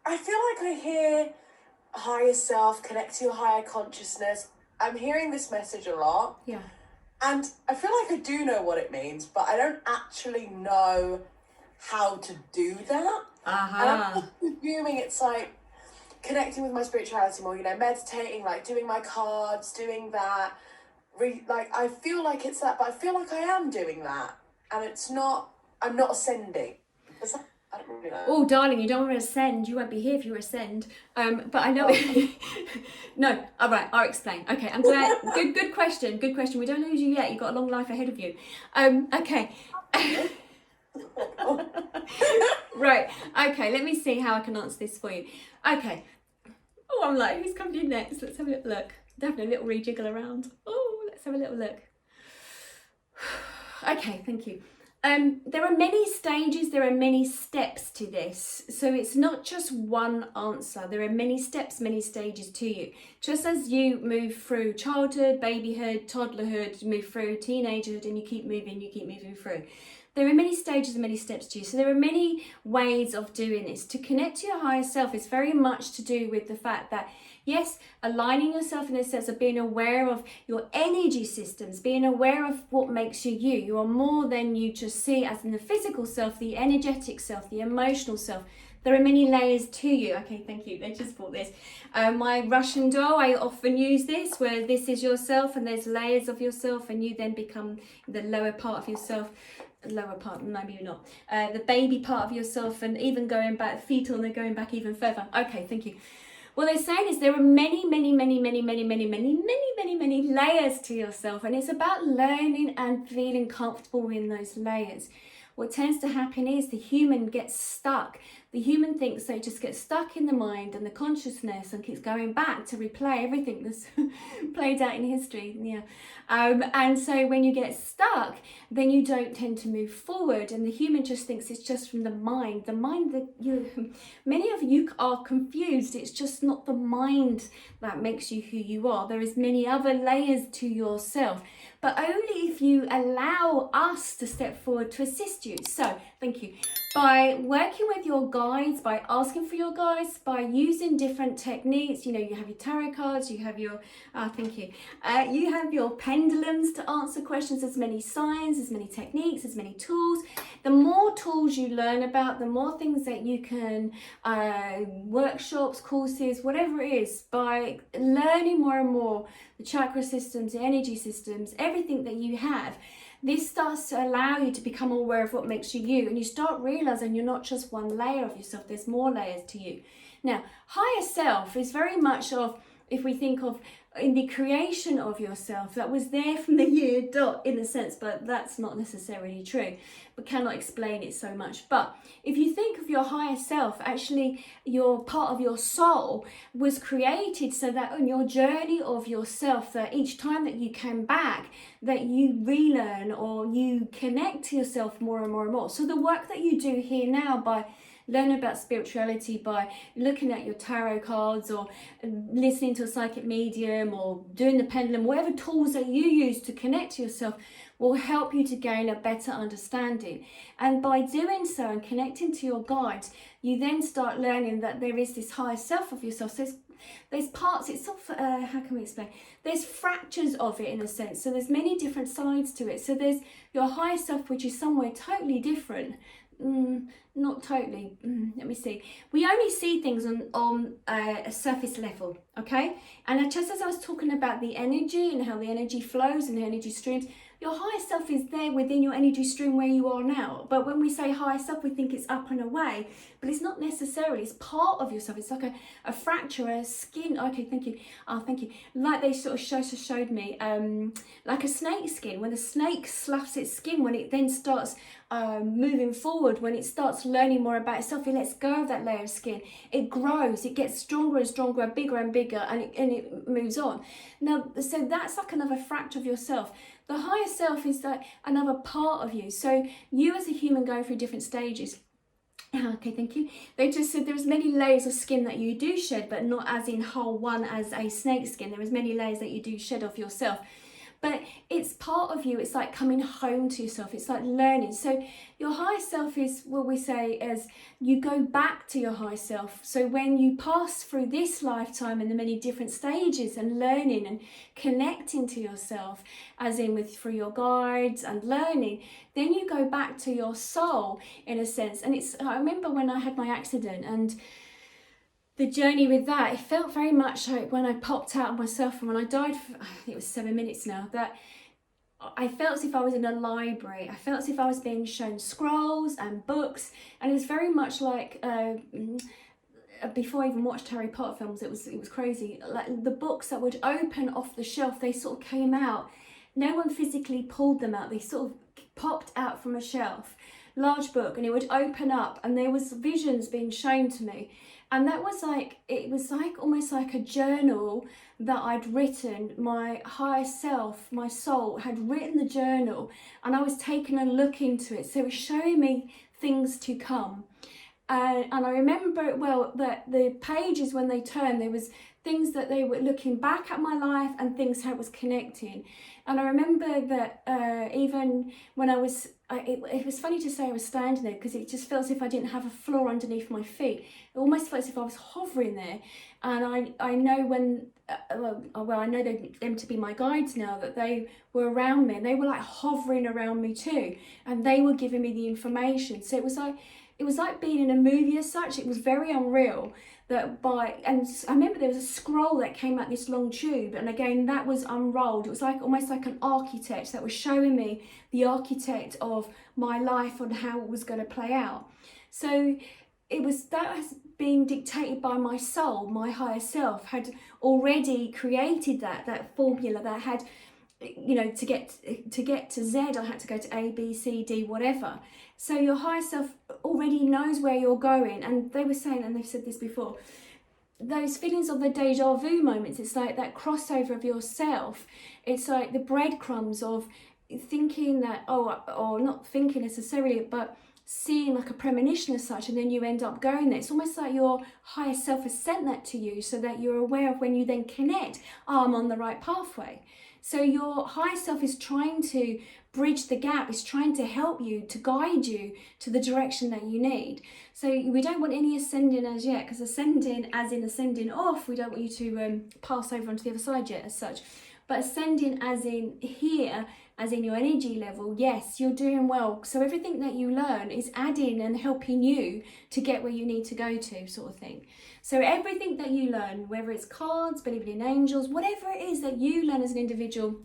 I feel like I hear higher self, connect to your higher consciousness. I'm hearing this message a lot. Yeah. And I feel like I do know what it means, but I don't actually know how to do that. And I'm just assuming it's like connecting with my spirituality more, meditating, like doing my cards, doing that. Like, I feel like it's that, but I feel like I am doing that. And I'm not ascending. Is that, I don't really know. Oh, darling, you don't want to ascend. You won't be here if you ascend. But I know. No, all right, I'll explain. Okay, I'm glad. Good question. Good question. We don't lose you yet. You've got a long life ahead of you. Okay. Right. Okay. Let me see how I can answer this for you. Okay. Oh, I'm like, who's coming in next? Let's have a little look. Definitely a little rejiggle around. Oh, let's have a little look. Okay, thank you. There are many stages, there are many steps to this. So it's not just one answer. There are many steps, many stages to you. Just as you move through childhood, babyhood, toddlerhood, move through teenagerhood, and you keep moving through. There are many stages and many steps to you. So there are many ways of doing this. To connect to your higher self is very much to do with the fact that, yes, aligning yourself in the sense of being aware of your energy systems, being aware of what makes you you. You are more than you just see as in the physical self, the energetic self, the emotional self. There are many layers to you. Okay, thank you. They just bought this. My Russian doll, I often use this, where this is yourself and there's layers of yourself and you then become the lower part of yourself. Lower part, maybe not. The baby part of yourself, and even going back fetal, and they're going back even further. Okay, thank you. What they're saying is there are many layers to yourself, and it's about learning and feeling comfortable in those layers. What tends to happen is the human gets stuck. The human thinks they just get stuck in the mind and the consciousness and keeps going back to replay everything that's played out in history. Yeah. And so when you get stuck, then you don't tend to move forward, and the human just thinks it's just from the mind. The mind that many of you are confused. It's just not the mind that makes you who you are. There is many other layers to yourself, but only if you allow us to step forward to assist you. So thank you. By working with your guides, by asking for your guides, by using different techniques, you have your tarot cards, you have your, thank you, you have your pendulums to answer questions. There's many signs, there's many techniques, there's many tools. The more tools you learn about, the more things that you can, workshops, courses, whatever it is, by learning more and more the chakra systems, the energy systems, everything that you have, this starts to allow you to become aware of what makes you you, and you start realizing you're not just one layer of yourself, there's more layers to you. Now, higher self is very much of, if we think of in the creation of yourself, that was there from the year dot in a sense, but that's not necessarily true. We cannot explain it so much. But if you think of your higher self, actually your part of your soul was created so that on your journey of yourself, that each time that you came back, that you relearn or you connect to yourself more and more and more. So the work that you do here now by learning about spirituality, by looking at your tarot cards or listening to a psychic medium or doing the pendulum, whatever tools that you use to connect to yourself will help you to gain a better understanding. And by doing so and connecting to your guides, you then start learning that there is this higher self of yourself. So there's parts, it's sort of, how can we explain? There's fractures of it in a sense. So there's many different sides to it. So there's your higher self, which is somewhere totally different. Not totally. Let me see. We only see things on a surface level, okay? And just as I was talking about the energy and how the energy flows and the energy streams, your higher self is there within your energy stream where you are now. But when we say higher self, we think it's up and away, but it's not necessarily. It's part of yourself. It's like a fracture, a skin. Okay, thank you. Oh, thank you. Like they sort of showed me, like a snake skin. When the snake sloughs its skin, when it then starts moving forward, when it starts learning more about itself, it lets go of that layer of skin. It grows. It gets stronger and stronger, bigger and bigger, and it moves on. Now, so that's like another fracture of yourself. The higher self is like another part of you. So you as a human go through different stages. Okay, thank you. They just said there's many layers of skin that you do shed, but not as in whole one as a snake skin. There is many layers that you do shed of yourself. but it's part of you. It's like coming home to yourself. It's like learning. So your higher self is what we say as you go back to your higher self. So when you pass through this lifetime and the many different stages and learning and connecting to yourself, as in with through your guides and learning, then you go back to your soul in a sense. And I remember when I had my accident and the journey with that, it felt very much like when I popped out of myself and when I died, I think it was 7 minutes now, that I felt as if I was in a library. I felt as if I was being shown scrolls and books, and it was very much like before I even watched Harry Potter films, it was crazy. Like the books that would open off the shelf, they sort of came out. No one physically pulled them out. They sort of popped out from a shelf, large book, and it would open up, and there was visions being shown to me. And that was like, it was like almost like a journal that I'd written. My higher self, my soul had written the journal, and I was taking a look into it. So it was showing me things to come. And I remember well that the pages, when they turned, there was things that they were looking back at my life and things how it was connecting. And I remember that even when I was, it was funny to say I was standing there, because it just felt as if I didn't have a floor underneath my feet. It almost felt as if I was hovering there. And I know when, well, I know them to be my guides now, that they were around me and they were like hovering around me too. And they were giving me the information. So it was like being in a movie as such. It was very unreal. And I remember there was a scroll that came out this long tube, and again that was unrolled. It was like almost like an architect that was showing me the architect of my life and how it was going to play out. So that was being dictated by my soul. My higher self had already created that formula that had, you know, to get to Z, I had to go to A, B, C, D, whatever. So your higher self already knows where you're going. And they were saying, and they've said this before, those feelings of the deja vu moments, it's like that crossover of yourself. It's like the breadcrumbs of thinking that, or not thinking necessarily, but seeing like a premonition as such, and then you end up going there. It's almost like your higher self has sent that to you so that you're aware of when you then connect, I'm on the right pathway. So your higher self is trying to bridge the gap, is trying to help you, to guide you to the direction that you need. So we don't want any ascending as yet, because ascending as in ascending off, we don't want you to pass over onto the other side yet as such. But ascending as in here, as in your energy level, yes, you're doing well. So everything that you learn is adding and helping you to get where you need to go to, sort of thing. So everything that you learn, whether it's cards, believing in angels, whatever it is that you learn as an individual,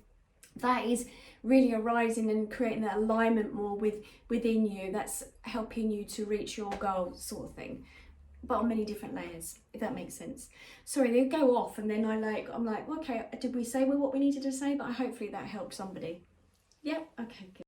that is really arising and creating that alignment more within you. That's helping you to reach your goal, sort of thing. But on many different layers, if that makes sense. Sorry, they go off and then I'm like, okay, did we say what we needed to say? But hopefully that helped somebody. Yep, okay, good.